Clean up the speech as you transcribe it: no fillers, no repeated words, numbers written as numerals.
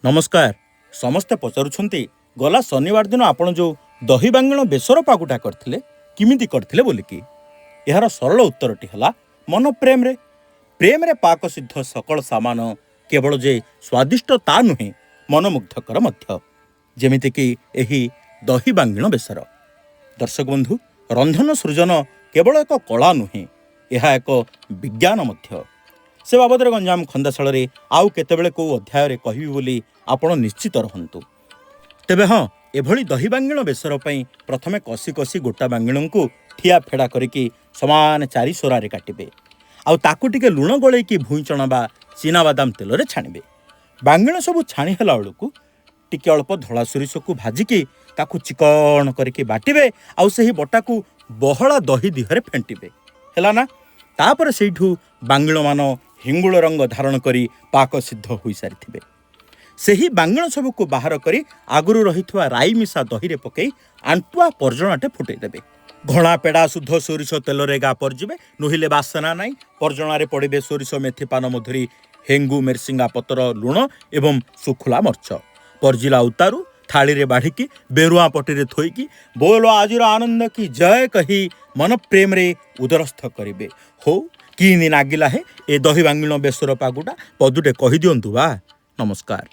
नमस्कार। समस्ते पचारुछंती गला शनिवार दिन आपण जो दही बांगण बेसर पागुटा करथिले किमिति करथिले बोलिकी। यार सरल उत्तरटी हला मन प्रेम रे पाक सिद्ध सकल सामान केवल जे स्वादिष्ट ता नुहे मनमुग्धकर मध्य, जेमिति कि एही दही बांगण बेसर। दर्शक बंधु, रंधन सृजन केवल एक कला नुहे, यह एक विज्ञान मध्य। से बाबद गंजाम खंदाशाल आउ केतेबेले को अध्याय कहबी बोली आपण निश्चित रहंतु। तेबे हाँ, एभली दही बांगण बेसर पई प्रथमे कसी कसी गोटा बांगण को ठिया फेड़ा करिकी समान चारि सोरारे काटिबे। आउ ताकू टिके लुण गळेकी भुई चना बा चीना बादाम तेल रे छाणिबे। बांगण सब छाणी हला बेलू टिके अल्प धला सोरिष को भाजिकी ताकू चिकन करिकी बाटिबे। आउ सही बटा को बहला दही दिहरे फेंटिबे। हैला ना? तापर सेठू बांगण मान हिंगुल रंग धारण करी पाक सिद्ध होई सारिथिबे। सेही बांगण सबको बाहर करी आगुरु रहिथुआ राई मिसा दही रे पकई आंटुआ पर्जणाटे फुटई देबे। घणा पेड़ा शुद्ध सोरिष तेल रे गा परजिबे, नहिले बासना नाई। पर्जणारे पड़िबे सोरिष मेथी पान मधुरी, हेंगु मेरसिंगा पतर, लुण एवं सुखुला मर्च। परजिला उतारू थाली रे बाढ़िकी बेरुआ पटी थोईकी बोलो आजिर आनंद की जय कही मन प्रेम रे उदरस्थ करिबे। हो कि नागिला है ए दही बांगण बेसर पागुटा पदुटे कही दियंतु बा। नमस्कार।